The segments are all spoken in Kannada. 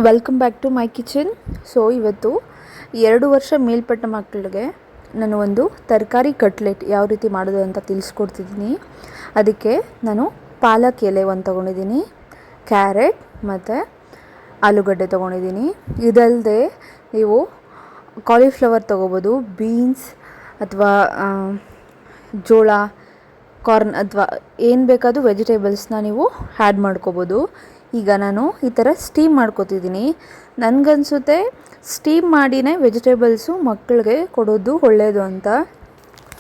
Welcome back to my kitchen. So ಇವತ್ತು 2 ವರ್ಷ ಮೇಲ್ಪಟ್ಟ ಮಕ್ಕಳಿಗೆ ನಾನು ಒಂದು ತರಕಾರಿ ಕಟ್ಲೆಟ್ ಯಾವ ರೀತಿ ಮಾಡೋದು ಅಂತ ತಿಳಿಸ್ಕೊಡ್ತಿದ್ದೀನಿ. ಅದಕ್ಕೆ ನಾನು ಪಾಲಕ್ ಎಲೆ ಒಂದು ತೊಗೊಂಡಿದ್ದೀನಿ, ಕ್ಯಾರೆಟ್ ಮತ್ತು ಆಲೂಗಡ್ಡೆ ತೊಗೊಂಡಿದ್ದೀನಿ. ಇದಲ್ಲದೆ ನೀವು ಕಾಲಿಫ್ಲವರ್ ತೊಗೋಬೋದು, ಬೀನ್ಸ್ ಅಥವಾ ಜೋಳ, ಕಾರ್ನ್ ಅಥವಾ ಏನು ಬೇಕಾದರೂ ವೆಜಿಟೇಬಲ್ಸ್ನ ನೀವು ಆ್ಯಡ್ ಮಾಡ್ಕೋಬೋದು. ಈಗ ನಾನು ಈ ಥರ ಸ್ಟೀಮ್ ಮಾಡ್ಕೋತಿದ್ದೀನಿ. ನನಗನ್ಸುತ್ತೆ ಸ್ಟೀಮ್ ಮಾಡಿನೇ ವೆಜಿಟೇಬಲ್ಸು ಮಕ್ಕಳಿಗೆ ಕೊಡೋದು ಒಳ್ಳೆಯದು ಅಂತ.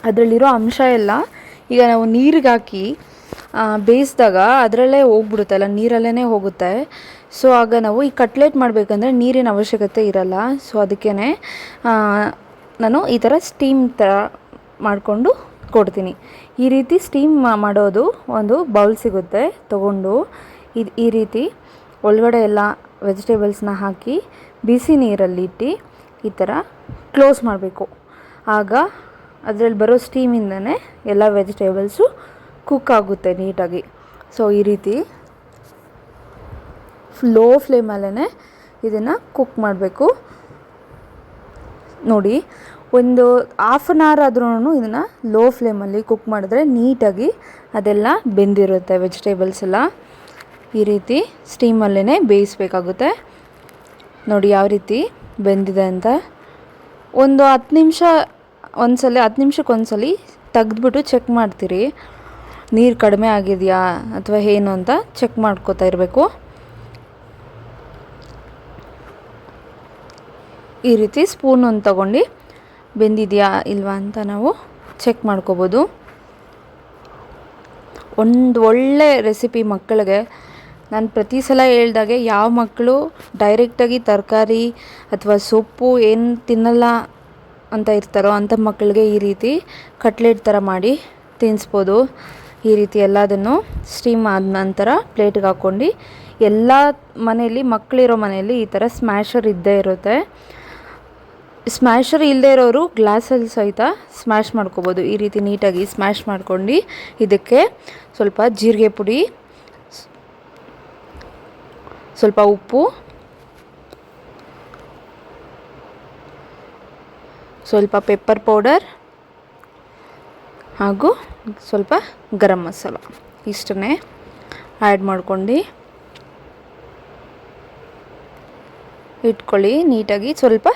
ಅದರಲ್ಲಿರೋ ಅಂಶ ಎಲ್ಲ ಈಗ ನಾವು ನೀರಿಗೆ ಹಾಕಿ ಬೇಯಿಸಿದಾಗ ಅದರಲ್ಲೇ ಹೋಗ್ಬಿಡುತ್ತಲ್ಲ, ನೀರಲ್ಲೇ ಹೋಗುತ್ತೆ. ಸೊ ಆಗ ನಾವು ಈ ಕಟ್ಲೆಟ್ ಮಾಡಬೇಕಂದ್ರೆ ನೀರಿನ ಅವಶ್ಯಕತೆ ಇರಲ್ಲ. ಸೊ ಅದಕ್ಕೇ ನಾನು ಈ ಥರ ಸ್ಟೀಮ್ ಥರ ಮಾಡಿಕೊಂಡು ಕೊಡ್ತೀನಿ. ಈ ರೀತಿ ಸ್ಟೀಮ್ ಮಾಡೋದು ಒಂದು ಬೌಲ್ ಸಿಗುತ್ತೆ, ತೊಗೊಂಡು ಈ ರೀತಿ ಒಳಗಡೆ ಎಲ್ಲ ವೆಜಿಟೇಬಲ್ಸ್ನ ಹಾಕಿ ಬಿಸಿ ನೀರಲ್ಲಿಟ್ಟು ಈ ಥರ ಕ್ಲೋಸ್ ಮಾಡಬೇಕು. ಆಗ ಅದರಲ್ಲಿ ಬರೋ ಸ್ಟೀಮಿಂದನೇ ಎಲ್ಲ ವೆಜಿಟೇಬಲ್ಸು ಕುಕ್ ಆಗುತ್ತೆ ನೀಟಾಗಿ. ಸೊ ಈ ರೀತಿ ಲೋ ಫ್ಲೇಮಲ್ಲೇ ಇದನ್ನು ಕುಕ್ ಮಾಡಬೇಕು. ನೋಡಿ, ಒಂದು ಹಾಫ್ ಆನ್ ಅವರ್ ಆದ್ರೂ ಇದನ್ನು ಲೋ ಫ್ಲೇಮಲ್ಲಿ ಕುಕ್ ಮಾಡಿದ್ರೆ ನೀಟಾಗಿ ಅದೆಲ್ಲ ಬೆಂದಿರುತ್ತೆ ವೆಜಿಟೇಬಲ್ಸ್ ಎಲ್ಲ. ಈ ರೀತಿ ಸ್ಟೀಮಲ್ಲೇ ಬೇಯಿಸಬೇಕಾಗುತ್ತೆ. ನೋಡಿ ಯಾವ ರೀತಿ ಬೆಂದಿದೆ ಅಂತ. ಒಂದು 10 ನಿಮಿಷ ಒಂದ್ಸಲ 10 ನಿಮಿಷಕ್ಕೊಂದ್ಸಲಿ ತೆಗೆದ್ಬಿಟ್ಟು ಚೆಕ್ ಮಾಡ್ತೀರಿ, ನೀರು ಕಡಿಮೆ ಆಗಿದೆಯಾ ಅಥವಾ ಏನು ಅಂತ ಚೆಕ್ ಮಾಡ್ಕೋತಾ ಇರಬೇಕು. ಈ ರೀತಿ ಸ್ಪೂನ್ ಒಂದು ತಗೊಂಡು ಬೆಂದಿದೆಯಾ ಇಲ್ವಾ ಅಂತ ನಾವು ಚೆಕ್ ಮಾಡ್ಕೋಬೋದು. ಒಂದು ಒಳ್ಳೆ ರೆಸಿಪಿ ಮಕ್ಕಳಿಗೆ. ನಾನು ಪ್ರತಿ ಸಲ ಹೇಳ್ದಾಗೆ ಯಾವ ಮಕ್ಕಳು ಡೈರೆಕ್ಟಾಗಿ ತರಕಾರಿ ಅಥವಾ ಸೊಪ್ಪು ಏನು ತಿನ್ನಲ್ಲ ಅಂತ ಇರ್ತಾರೋ ಅಂಥ ಮಕ್ಕಳಿಗೆ ಈ ರೀತಿ ಕಟ್ಲೆಟ್ ಥರ ಮಾಡಿ ತಿನ್ನಿಸ್ಬೋದು. ಈ ರೀತಿ ಎಲ್ಲದನ್ನು ಸ್ಟೀಮ್ ಆದ ನಂತರ ಪ್ಲೇಟ್ಗೆ ಹಾಕ್ಕೊಂಡು, ಎಲ್ಲ ಮನೆಯಲ್ಲಿ ಮಕ್ಕಳಿರೋ ಮನೆಯಲ್ಲಿ ಈ ಥರ ಸ್ಮ್ಯಾಶರ್ ಇದ್ದೇ ಇರುತ್ತೆ. ಸ್ಮ್ಯಾಶರ್ ಇಲ್ಲದೇ ಇರೋರು ಗ್ಲಾಸಲ್ಲಿ ಸಹಿತ ಸ್ಮ್ಯಾಶ್ ಮಾಡ್ಕೋಬೋದು. ಈ ರೀತಿ ನೀಟಾಗಿ ಸ್ಮ್ಯಾಶ್ ಮಾಡ್ಕೊಂಡು ಇದಕ್ಕೆ ಸ್ವಲ್ಪ ಜೀರಿಗೆ ಪುಡಿ, ಸ್ವಲ್ಪ ಉಪ್ಪು, ಸ್ವಲ್ಪ ಪೆಪ್ಪರ್ ಪೌಡರ್ ಹಾಗೂ ಸ್ವಲ್ಪ ಗರಂ ಮಸಾಲ ಇಷ್ಟನ್ನೇ ಆ್ಯಡ್ ಮಾಡ್ಕೊಂಡು ಇಟ್ಕೊಳ್ಳಿ ನೀಟಾಗಿ. ಸ್ವಲ್ಪ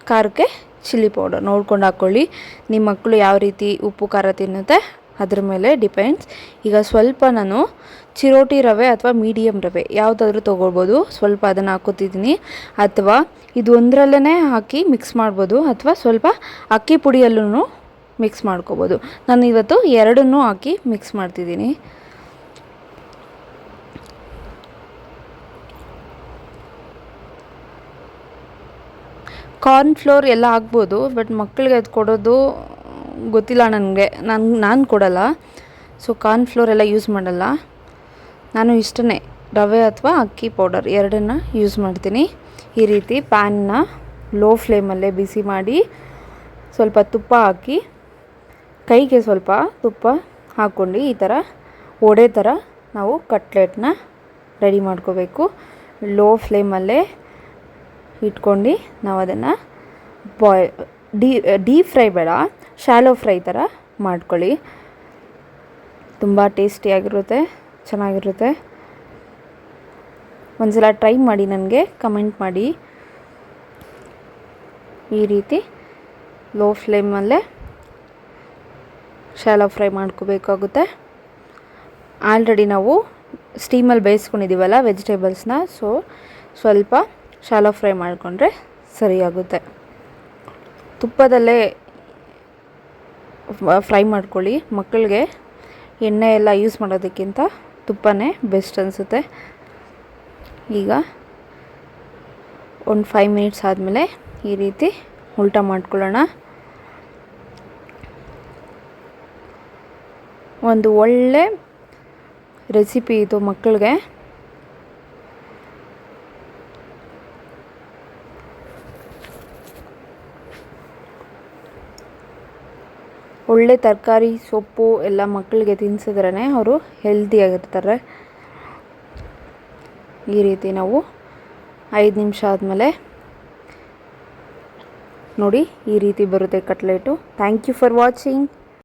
ಖಾರಕ್ಕೆ ಚಿಲ್ಲಿ ಪೌಡರ್ ನೋಡ್ಕೊಂಡು ಹಾಕ್ಕೊಳ್ಳಿ. ನಿಮ್ಮ ಮಕ್ಕಳು ಯಾವ ರೀತಿ ಉಪ್ಪು ಖಾರ ತಿನ್ನುತ್ತೆ ಅದ್ರ ಮೇಲೆ ಡಿಪೆಂಡ್ಸ್. ಈಗ ಸ್ವಲ್ಪ ನಾನು ಚಿರೋಟಿ ರವೆ ಅಥವಾ ಮೀಡಿಯಮ್ ರವೆ ಯಾವುದಾದ್ರೂ ತೊಗೊಳ್ಬೋದು. ಸ್ವಲ್ಪ ಅದನ್ನು ಹಾಕೋತಿದ್ದೀನಿ, ಅಥವಾ ಇದು ಒಂದರಲ್ಲೇ ಹಾಕಿ ಮಿಕ್ಸ್ ಮಾಡ್ಬೋದು, ಅಥವಾ ಸ್ವಲ್ಪ ಅಕ್ಕಿ ಪುಡಿಯಲ್ಲೂ ಮಿಕ್ಸ್ ಮಾಡ್ಕೋಬೋದು. ನಾನು ಇವತ್ತು ಎರಡನ್ನೂ ಹಾಕಿ ಮಿಕ್ಸ್ ಮಾಡ್ತಿದ್ದೀನಿ. ಕಾರ್ನ್ ಫ್ಲೋರ್ ಎಲ್ಲ ಹಾಕ್ಬೋದು, ಬಟ್ ಮಕ್ಕಳಿಗೆ ಅದು ಕೊಡೋದು ಗೊತ್ತಿಲ್ಲ ನನಗೆ, ನಾನು ಕೊಡಲ್ಲ. ಸೊ ಕಾರ್ನ್ ಫ್ಲೋರ್ ಎಲ್ಲ ಯೂಸ್ ಮಾಡಲ್ಲ ನಾನು. ಇಷ್ಟನ್ನೇ ರವೆ ಅಥವಾ ಅಕ್ಕಿ ಪೌಡರ್ ಎರಡನ್ನು ಯೂಸ್ ಮಾಡ್ತೀನಿ. ಈ ರೀತಿ ಪ್ಯಾನ್ನ ಲೋ ಫ್ಲೇಮಲ್ಲೇ ಬಿಸಿ ಮಾಡಿ ಸ್ವಲ್ಪ ತುಪ್ಪ ಹಾಕಿ, ಕೈಗೆ ಸ್ವಲ್ಪ ತುಪ್ಪ ಹಾಕ್ಕೊಂಡು ಈ ಥರ ವಡೆ ಥರ ನಾವು ಕಟ್ಲೆಟ್ನ ರೆಡಿ ಮಾಡ್ಕೋಬೇಕು. ಲೋ ಫ್ಲೇಮಲ್ಲೇ ಇಟ್ಕೊಂಡು ನಾವು ಅದನ್ನು ಡೀಪ್ ಫ್ರೈ ಬೇಡ, ಶಾಲೋ ಫ್ರೈ ಥರ ಮಾಡ್ಕೊಳ್ಳಿ. ತುಂಬ ಟೇಸ್ಟಿಯಾಗಿರುತ್ತೆ, ಚೆನ್ನಾಗಿರುತ್ತೆ. ಒಂದ್ಸಲ ಟ್ರೈ ಮಾಡಿ, ನನಗೆ ಕಮೆಂಟ್ ಮಾಡಿ. ಈ ರೀತಿ ಲೋ ಫ್ಲೇಮಲ್ಲೇ ಶಾಲೋ ಫ್ರೈ ಮಾಡ್ಕೋಬೇಕಾಗುತ್ತೆ. ಆಲ್ರೆಡಿ ನಾವು ಸ್ಟೀಮಲ್ಲಿ ಬೇಯಿಸ್ಕೊಂಡಿದ್ದೀವಲ್ಲ ವೆಜಿಟೇಬಲ್ಸ್ನ, ಸೊ ಸ್ವಲ್ಪ ಶಾಲೋ ಫ್ರೈ ಮಾಡಿಕೊಂಡ್ರೆ ಸರಿಯಾಗುತ್ತೆ. ತುಪ್ಪದಲ್ಲೇ ಫ್ರೈ ಮಾಡ್ಕೊಳ್ಳಿ. ಮಕ್ಕಳಿಗೆ ಎಣ್ಣೆ ಎಲ್ಲ ಯೂಸ್ ಮಾಡೋದಕ್ಕಿಂತ ತುಪ್ಪನೇ ಬೆಸ್ಟ್ ಅನಿಸುತ್ತೆ. ಈಗ ಒಂದು 5 ಮಿನಿಟ್ಸ್ ಆದಮೇಲೆ ಈ ರೀತಿ ಉಲ್ಟಾ ಮಾಡ್ಕೊಳ್ಳೋಣ. ಒಂದು ಒಳ್ಳೆ ರೆಸಿಪಿ ಇದು ಮಕ್ಕಳಿಗೆ. ಒಳ್ಳೆ ತರಕಾರಿ ಸೊಪ್ಪು ಎಲ್ಲ ಮಕ್ಕಳಿಗೆ ತಿನ್ಸಿದ್ರೇ ಅವರು ಹೆಲ್ದಿಯಾಗಿರ್ತಾರೆ. ಈ ರೀತಿ ನಾವು 5 ನಿಮಿಷ ಆದಮೇಲೆ ನೋಡಿ ಈ ರೀತಿ ಬರುತ್ತೆ cutlet. Thank you for watching.